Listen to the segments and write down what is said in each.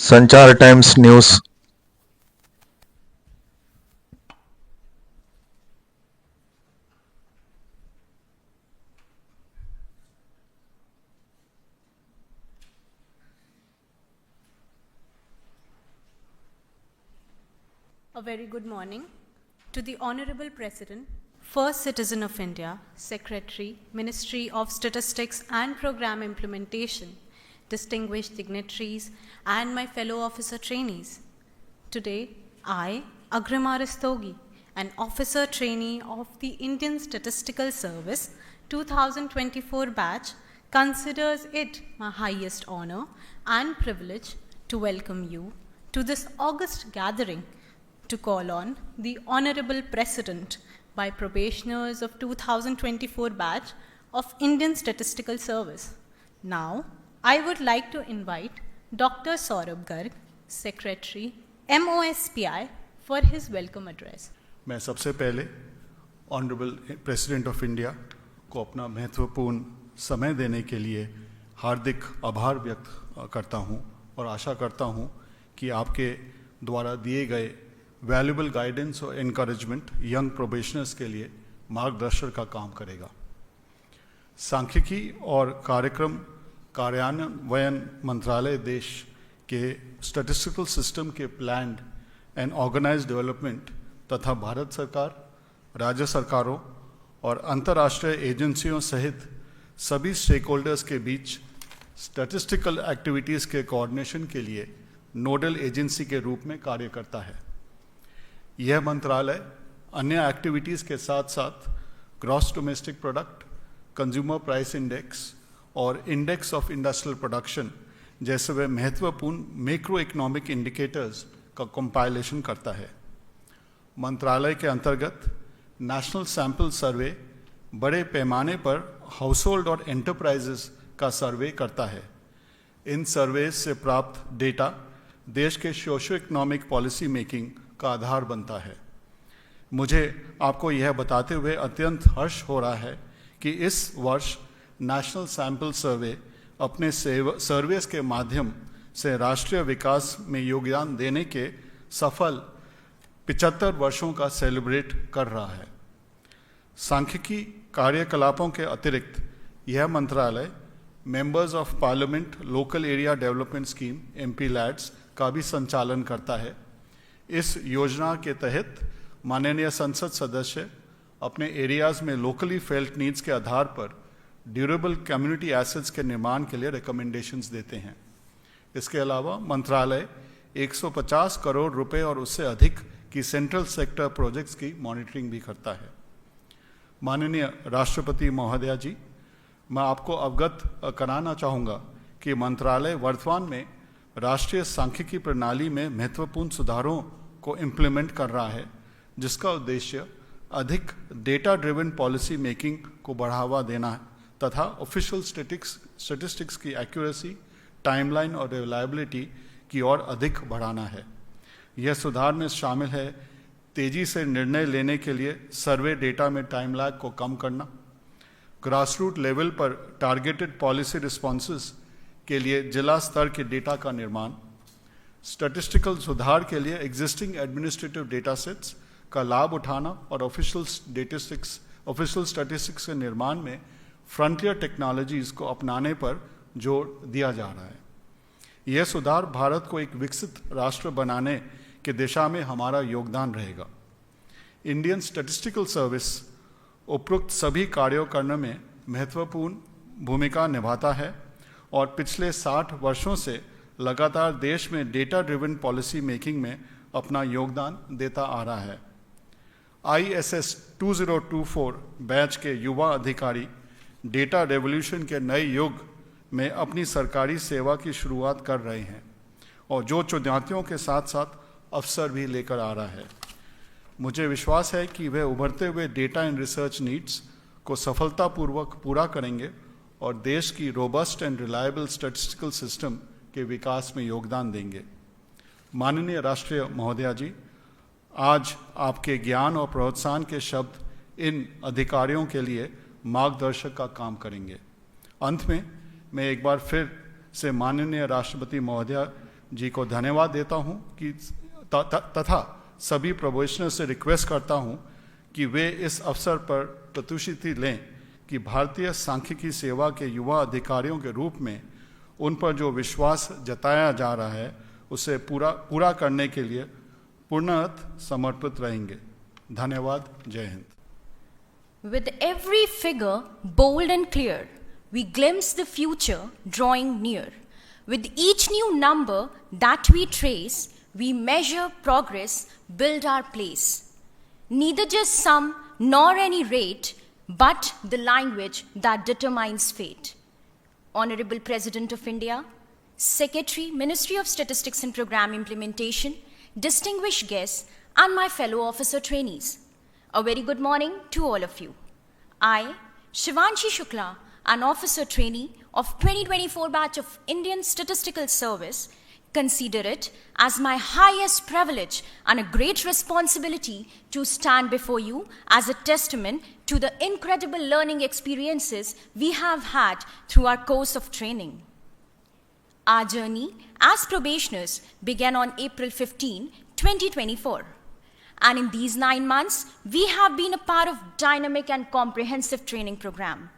संचार times news. A very good morning to the Honorable President, First Citizen of India, Secretary, Ministry of Statistics and Program Implementation, distinguished dignitaries, and my fellow officer trainees. Today, I, Agrima Rastogi, an officer trainee of the Indian Statistical Service 2024 batch, considers it my highest honor and privilege to welcome you to this august gathering to call on the Honorable President by probationers of 2024 batch of Indian Statistical Service. Now, I would like to invite Dr. Saurabh Garg, Secretary, MOSPI, for his welcome address. मैं सबसे पहले honourable president of India को अपना महत्वपूर्ण समय देने के लिए हार्दिक आभार व्यक्त करता हूं और आशा करता हूं कि आपके द्वारा दिए गए वैल्यूबल गाइडेंस और एनकरेजमेंट यंग प्रोबेशनर्स के लिए मार्गदर्शन का काम करेगा। सांख्यिकी और कार्यक्रम कार्यान्वयन मंत्रालय देश के स्टैटिस्टिकल सिस्टम के प्लान्ड एंड ऑर्गेनाइज्ड डेवलपमेंट तथा भारत सरकार, राज्य सरकारों और अंतर्राष्ट्रीय एजेंसियों सहित सभी स्टेक होल्डर्स के बीच स्टैटिस्टिकल एक्टिविटीज़ के कोऑर्डिनेशन के लिए नोडल एजेंसी के रूप में कार्य करता है। यह मंत्रालय अन्य एक्टिविटीज़ के साथ साथ gross domestic product, consumer price index और इंडेक्स ऑफ इंडस्ट्रियल प्रोडक्शन जैसे वे महत्वपूर्ण मैक्रो इकोनॉमिक इंडिकेटर्स का कंपाइलेशन करता है। मंत्रालय के अंतर्गत नेशनल सैंपल सर्वे बड़े पैमाने पर हाउसहोल्ड और एंटरप्राइजेस का सर्वे करता है। इन सर्वे से प्राप्त डेटा देश के सोशो इकोनॉमिक पॉलिसी मेकिंग का आधार बनता है। मुझे आपको यह बताते हुए अत्यंत हर्ष हो रहा है कि इस वर्ष नेशनल सैंपल सर्वे अपने सर्वेस के माध्यम से राष्ट्रीय विकास में योगदान देने के सफल 75 वर्षों का सेलिब्रेट कर रहा है। सांख्यिकी कार्यकलापों के अतिरिक्त यह मंत्रालय members of parliament local area development scheme MPLADS का भी संचालन करता है। इस योजना के तहत माननीय संसद सदस्य अपने एरियाज़ में लोकली फेल्ट नीड्स के आधार पर ड्यूरेबल कम्युनिटी एसेट्स के निर्माण के लिए रिकमेंडेशंस देते हैं। इसके अलावा मंत्रालय 150 करोड़ रुपए और उससे अधिक की सेंट्रल सेक्टर प्रोजेक्ट्स की मॉनिटरिंग भी करता है। माननीय राष्ट्रपति महोदया जी, मैं आपको अवगत कराना चाहूँगा कि मंत्रालय वर्तमान में राष्ट्रीय सांख्यिकी प्रणाली में महत्वपूर्ण सुधारों को इम्प्लीमेंट कर रहा है, जिसका उद्देश्य अधिक डेटा ड्रिवन पॉलिसी मेकिंग को बढ़ावा देना है तथा ऑफिशियल स्टैटिस्टिक्स की एक्यूरेसी, टाइमलाइन और रिलायबिलिटी की ओर अधिक बढ़ाना है। यह सुधार में शामिल है तेजी से निर्णय लेने के लिए सर्वे डेटा में टाइम लैग को कम करना, ग्रासरूट लेवल पर टारगेटेड पॉलिसी रिस्पॉन्सेस के लिए जिला स्तर के डेटा का निर्माण, स्टैटिस्टिकल सुधार के लिए एग्जिस्टिंग एडमिनिस्ट्रेटिव डेटा सेट्स का लाभ उठाना और ऑफिशियल स्टैटिस्टिक्स के निर्माण में फ्रंटियर टेक्नोलॉजीज़ को अपनाने पर जोर दिया जा रहा है। यह सुधार भारत को एक विकसित राष्ट्र बनाने की दिशा में हमारा योगदान रहेगा। इंडियन स्टैटिस्टिकल सर्विस उपरोक्त सभी कार्यों करने में महत्वपूर्ण भूमिका निभाता है और पिछले 60 वर्षों से लगातार देश में डेटा ड्रिवन पॉलिसी मेकिंग में अपना योगदान देता आ रहा है। ISS 2024 बैच के युवा अधिकारी डेटा रेवोल्यूशन के नए युग में अपनी सरकारी सेवा की शुरुआत कर रहे हैं और जो चुनौतियों के साथ साथ अवसर भी लेकर आ रहा है। मुझे विश्वास है कि वे उभरते हुए डेटा एंड रिसर्च नीड्स को सफलतापूर्वक पूरा करेंगे और देश की robust and reliable statistical system के विकास में योगदान देंगे। माननीय राष्ट्रीय महोदया जी, आज आपके ज्ञान और प्रोत्साहन के शब्द इन अधिकारियों के लिए मार्गदर्शक का काम करेंगे। अंत में मैं एक बार फिर से माननीय राष्ट्रपति महोदया जी को धन्यवाद देता हूं कि तथा सभी प्रोबेशनर से रिक्वेस्ट करता हूं कि वे इस अवसर पर प्रतिश्रुति लें कि भारतीय सांख्यिकी सेवा के युवा अधिकारियों के रूप में उन पर जो विश्वास जताया जा रहा है उसे पूरा करने के लिए पूर्णतः समर्पित रहेंगे। धन्यवाद। जय Hind. With every figure bold and clear, we glimpse the future drawing near. With each new number that we trace, we measure progress, build our place. Neither just sum nor any rate, but the language that determines fate. Honorable President of India, Secretary, Ministry of Statistics and Program Implementation, distinguished guests, and my fellow officer trainees. A very good morning to all of you. I, Shivanshi Shukla, an officer trainee of 2024 batch of Indian Statistical Service, consider it as my highest privilege and a great responsibility to stand before you as a testament to the incredible learning experiences we have had through our course of training. Our journey as probationers began on April 15, 2024. And in these 9 months, we have been a part of dynamic and comprehensive training program.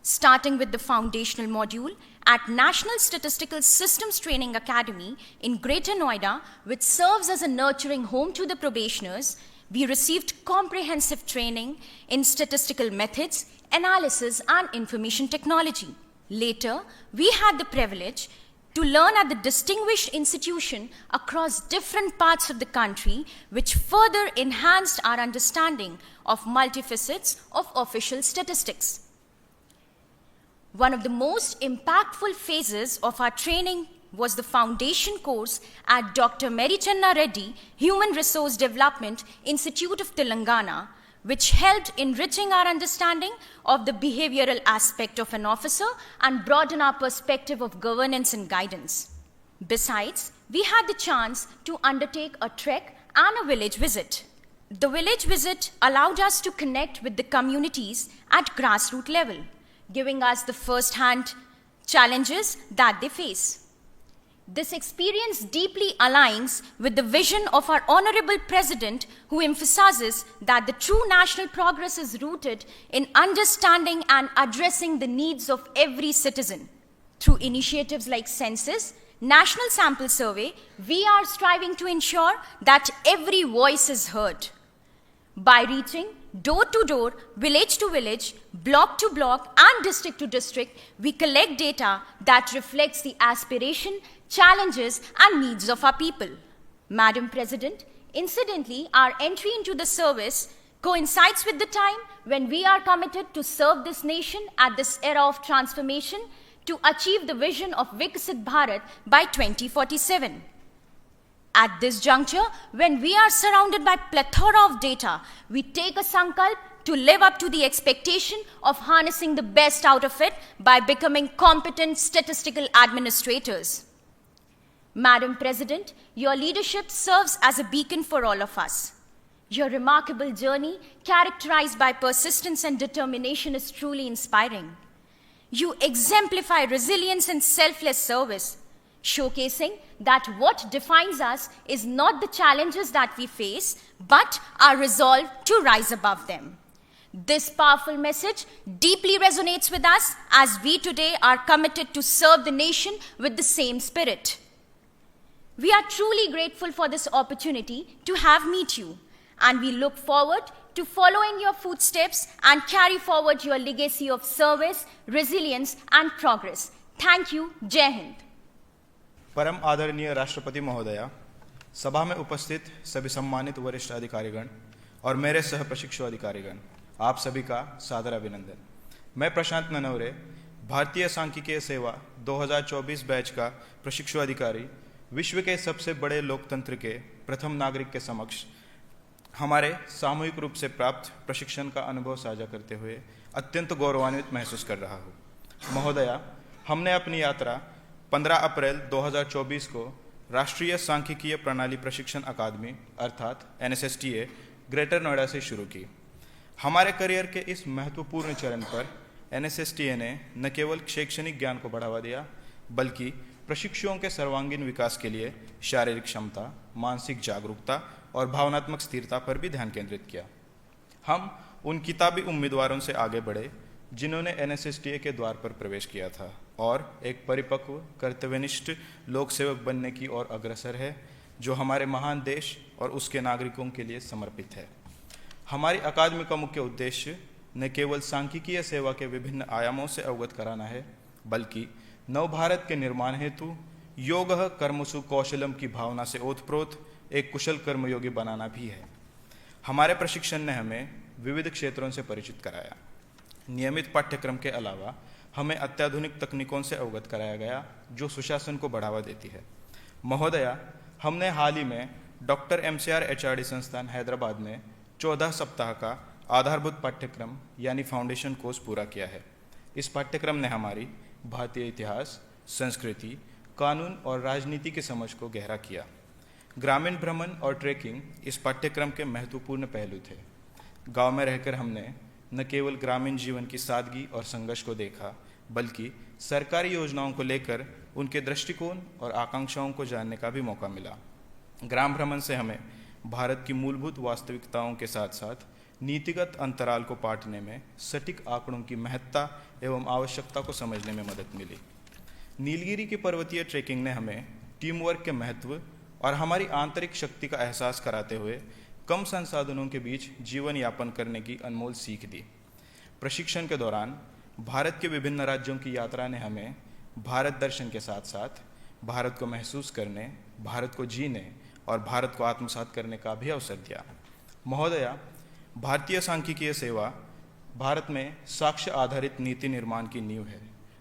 Starting with the foundational module at National Statistical Systems Training Academy in Greater Noida, which serves as a nurturing home to the probationers, we received comprehensive training in statistical methods, analysis, and information technology. Later, we had the privilege to learn at the distinguished institution across different parts of the country, which further enhanced our understanding of multifacets of official statistics. One of the most impactful phases of our training was the foundation course at Dr. Mary Channa Reddy Human Resource Development Institute of Telangana, which helped enriching our understanding of the behavioral aspect of an officer and broaden our perspective of governance and guidance. Besides, we had the chance to undertake a trek and a village visit. The village visit allowed us to connect with the communities at grassroots level, giving us the first-hand challenges that they face. This experience deeply aligns with the vision of our Honorable President, who emphasizes that the true national progress is rooted in understanding and addressing the needs of every citizen. Through initiatives like Census, National Sample Survey, we are striving to ensure that every voice is heard. By reaching door to door, village to village, block to block, and district to district, we collect data that reflects the aspiration, challenges, and needs of our people. Madam President, incidentally, our entry into the service coincides with the time when we are committed to serve this nation at this era of transformation to achieve the vision of Viksit Bharat by 2047. At this juncture, when we are surrounded by plethora of data, we take a sankalp to live up to the expectation of harnessing the best out of it by becoming competent statistical administrators. Madam President, your leadership serves as a beacon for all of us. Your remarkable journey, characterized by persistence and determination, is truly inspiring. You exemplify resilience and selfless service, showcasing that what defines us is not the challenges that we face, but our resolve to rise above them. This powerful message deeply resonates with us as we today are committed to serve the nation with the same spirit. We are truly grateful for this opportunity to have met you, and we look forward to following your footsteps and carry forward your legacy of service, resilience, and progress. Thank you. Jai Hind. परम आदरणीय राष्ट्रपति महोदया, सभा में उपस्थित सभी सम्मानित वरिष्ठ अधिकारीगण और मेरे सह प्रशिक्षु अधिकारीगण, आप सभी का सादर अभिनंदन। मैं प्रशांत ननवरे, भारतीय सांख्यिकीय सेवा 2024 बैच का प्रशिक्षु अधिकारी, विश्व के सबसे बड़े लोकतंत्र के प्रथम नागरिक के समक्ष हमारे सामूहिक रूप से प्राप्त प्रशिक्षण का अनुभव साझा करते हुए अत्यंत गौरवान्वित महसूस कर रहा हूँ। महोदया, हमने अपनी यात्रा 15 अप्रैल 2024 को राष्ट्रीय सांख्यिकीय प्रणाली प्रशिक्षण अकादमी अर्थात NSSTA ग्रेटर नोएडा से शुरू की। हमारे करियर के इस महत्वपूर्ण चरण पर NSSTA ने न केवल शैक्षणिक ज्ञान को बढ़ावा दिया, बल्कि प्रशिक्षुओं के सर्वांगीण विकास के लिए शारीरिक क्षमता, मानसिक जागरूकता और भावनात्मक स्थिरता पर भी ध्यान केंद्रित किया। हम उन किताबी उम्मीदवारों से आगे बढ़े जिन्होंने NSSTA के द्वार पर प्रवेश किया था और एक परिपक्व कर्तव्यनिष्ठ लोक सेवक बनने की ओर अग्रसर है, जो हमारे महान देश और उसके नागरिकों के लिए समर्पित है। हमारी अकादमी का मुख्य उद्देश्य न केवल सांख्यिकीय सेवा के विभिन्न आयामों से अवगत कराना है, बल्कि नव भारत के निर्माण हेतु योगः कर्मसु कौशलम की भावना से ओतप्रोत एक कुशल कर्मयोगी बनाना भी है। हमारे प्रशिक्षण ने हमें विविध क्षेत्रों से परिचित कराया। नियमित पाठ्यक्रम के अलावा हमें अत्याधुनिक तकनीकों से अवगत कराया गया जो सुशासन को बढ़ावा देती है। महोदया, हमने हाल ही में डॉक्टर MCR HRD संस्थान हैदराबाद में 14 सप्ताह का आधारभूत पाठ्यक्रम यानी फाउंडेशन कोर्स पूरा किया है। इस पाठ्यक्रम ने हमारी भारतीय इतिहास, संस्कृति, कानून और राजनीति की समझ को गहरा किया। ग्रामीण भ्रमण और ट्रेकिंग इस पाठ्यक्रम के महत्वपूर्ण पहलू थे। गांव में रहकर हमने न केवल ग्रामीण जीवन की सादगी और संघर्ष को देखा, बल्कि सरकारी योजनाओं को लेकर उनके दृष्टिकोण और आकांक्षाओं को जानने का भी मौका मिला। ग्राम भ्रमण से हमें भारत की मूलभूत वास्तविकताओं के साथ साथ नीतिगत अंतराल को पाटने में सटीक आंकड़ों की महत्ता एवं आवश्यकता को समझने में मदद मिली। नीलगिरी की पर्वतीय ट्रेकिंग ने हमें टीम वर्क के महत्व और हमारी आंतरिक शक्ति का एहसास कराते हुए कम संसाधनों के बीच जीवन यापन करने की अनमोल सीख दी। प्रशिक्षण के दौरान भारत के विभिन्न राज्यों की यात्रा ने हमें भारत दर्शन के साथ साथ भारत को महसूस करने, भारत को जीने और भारत को आत्मसात करने का भी अवसर दिया। महोदया, भारतीय सांख्यिकीय सेवा भारत में साक्ष्य आधारित नीति निर्माण की नींव है,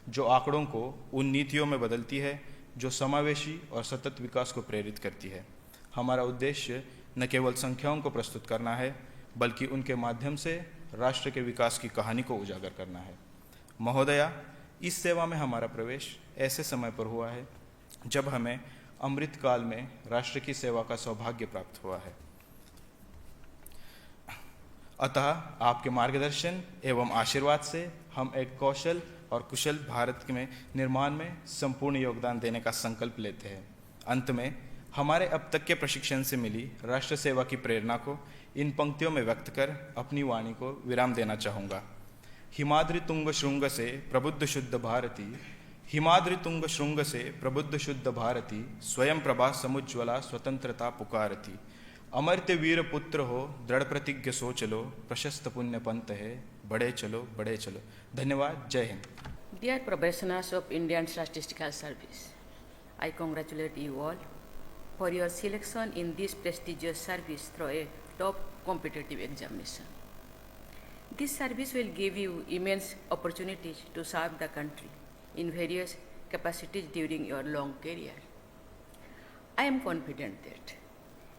जो आंकड़ों को उन नीतियों में बदलती है जो समावेशी और सतत विकास को प्रेरित करती है। हमारा उद्देश्य न केवल संख्याओं को प्रस्तुत करना है, बल्कि उनके माध्यम से राष्ट्र के विकास की कहानी को उजागर करना है। महोदया, इस सेवा में हमारा प्रवेश ऐसे समय पर हुआ है जब हमें अमृतकाल में राष्ट्र की सेवा का सौभाग्य प्राप्त हुआ है। अतः आपके मार्गदर्शन एवं आशीर्वाद से हम एक कौशल और कुशल भारत में निर्माण में संपूर्ण योगदान देने का संकल्प लेते हैं। अंत में हमारे अब तक के प्रशिक्षण से मिली राष्ट्र सेवा की प्रेरणा को इन पंक्तियों में व्यक्त कर अपनी वाणी को विराम देना चाहूँगा। हिमाद्रि तुंग श्रृंग से प्रबुद्ध शुद्ध भारती, हिमाद्रि तुंग श्रृंग से प्रबुद्ध शुद्ध भारती, स्वयं प्रभा समुज्ज्वला स्वतंत्रता पुकारती। अमर्त्य वीर पुत्र हो, दृढ़ प्रतिज्ञ सो चलो, प्रशस्त पुण्य पंथ है, बढ़े चलो बढ़े चलो। धन्यवाद। जय Hind. Dear probationers of Indian Statistical Service, I congratulate you all for your selection in this prestigious service through a top competitive examination. This service will give you immense opportunities to serve the country in various capacities during your long career. I am confident that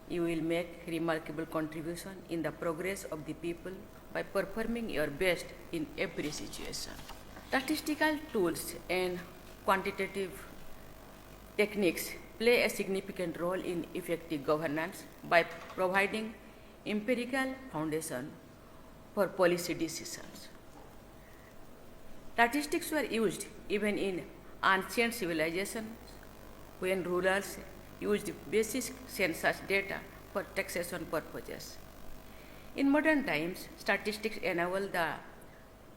you will make remarkable contribution in the progress of the people by performing your best in every situation. Statistical tools and quantitative techniques play a significant role in effective governance by providing empirical foundation for policy decisions. Statistics were used even in ancient civilizations when rulers used basic census data for taxation purposes. In modern times, statistics enable the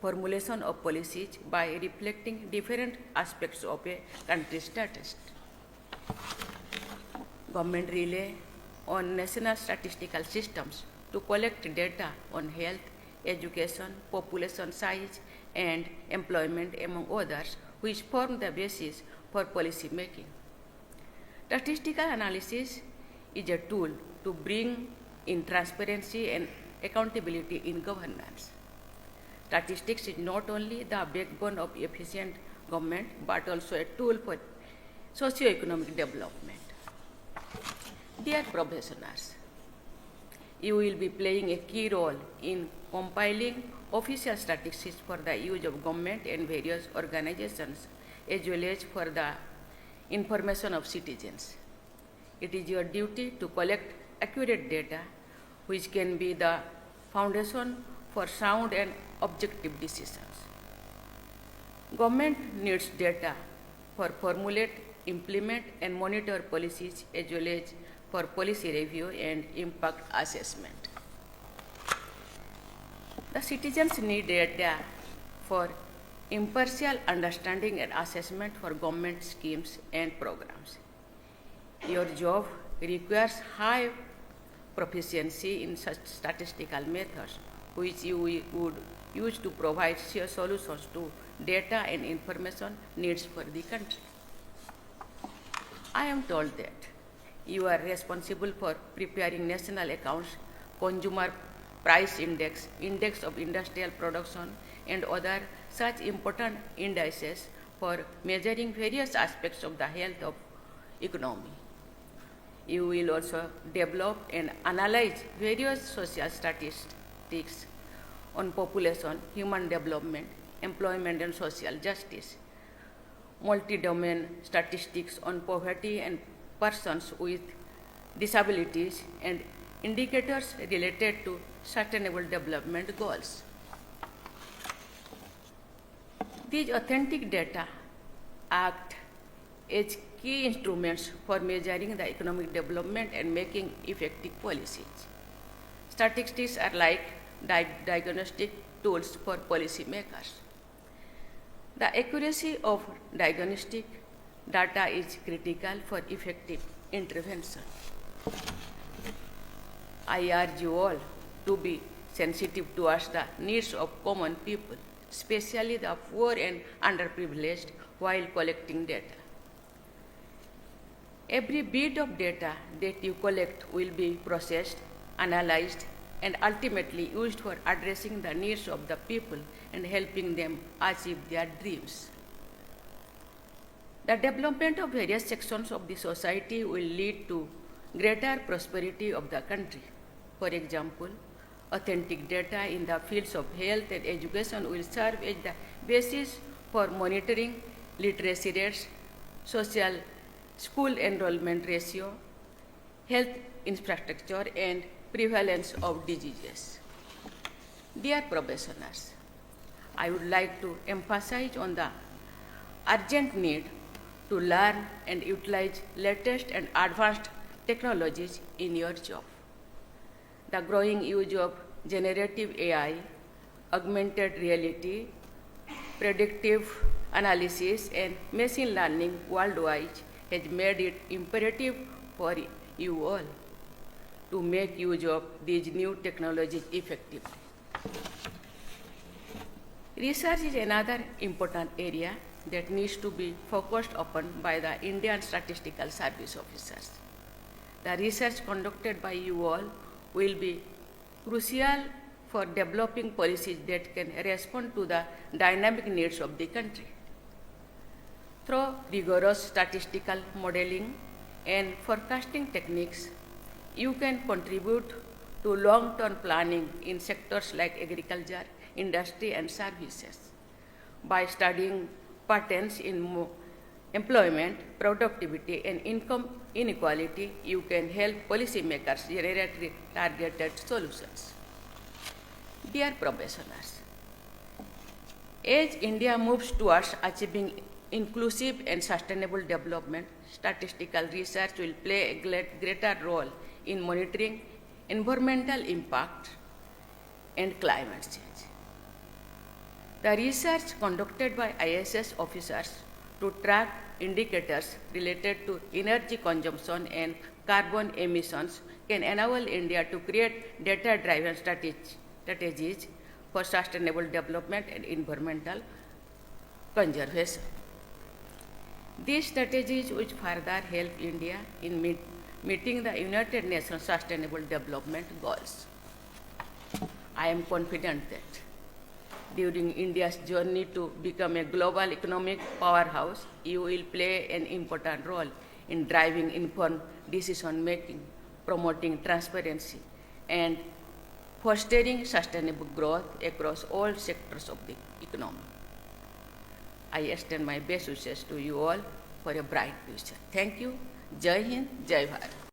formulation of policies by reflecting different aspects of a country's status. Government rely on national statistical systems to collect data on health, education, population size, and employment, among others, which form the basis for policy making. Statistical analysis is a tool to bring in transparency and accountability in governance. Statistics is not only the backbone of efficient government, but also a tool for socio-economic development. Dear professionals, you will be playing a key role in compiling official statistics for the use of government and various organizations, as well as for the information of citizens. It is your duty to collect accurate data, which can be the foundation for sound and objective decisions. Government needs data for formulate implement and monitor policies as well as for policy review and impact assessment. The citizens need data for impartial understanding and assessment for government schemes and programs. Your job requires high proficiency in such statistical methods, which you would use to provide solutions to data and information needs for the country. I am told that you are responsible for preparing national accounts, consumer price index, index of industrial production, and other such important indices for measuring various aspects of the health of economy. You will also develop and analyze various social statistics on population, human development, employment and social justice, multi-domain statistics on poverty and persons with disabilities, and indicators related to sustainable development goals. These authentic data act as key instruments for measuring the economic development and making effective policies. Statistics are like diagnostic tools for policymakers. The accuracy of diagnostic data is critical for effective intervention. I urge you all to be sensitive towards the needs of common people, especially the poor and underprivileged, while collecting data. Every bit of data that you collect will be processed, analyzed, and ultimately used for addressing the needs of the people and helping them achieve their dreams. The development of various sections of the society will lead to greater prosperity of the country. For example, authentic data in the fields of health and education will serve as the basis for monitoring literacy rates, social school enrollment ratio, health infrastructure, and prevalence of diseases. Dear professionals, I would like to emphasize on the urgent need to learn and utilize latest and advanced technologies in your job. The growing use of generative AI, augmented reality, predictive analysis, and machine learning worldwide has made it imperative for you all to make use of these new technologies effectively. Research is another important area that needs to be focused upon by the Indian Statistical Service officers. The research conducted by you all will be crucial for developing policies that can respond to the dynamic needs of the country. Through rigorous statistical modeling and forecasting techniques, you can contribute to long-term planning in sectors like agriculture, industry, and services. By studying patterns in employment, productivity, and income inequality, you can help policymakers generate targeted solutions. Dear professionals, as India moves towards achieving inclusive and sustainable development, statistical research will play a greater role in monitoring environmental impact and climate change. The research conducted by ISS officers to track indicators related to energy consumption and carbon emissions can enable India to create data-driven strategies for sustainable development and environmental conservation. These strategies will further help India in meeting the United Nations Sustainable Development Goals. I am confident that during India's journey to become a global economic powerhouse, you will play an important role in driving informed decision-making, promoting transparency, and fostering sustainable growth across all sectors of the economy. I extend my best wishes to you all for a bright future. Thank you. Jai Hind, Jai Bharat.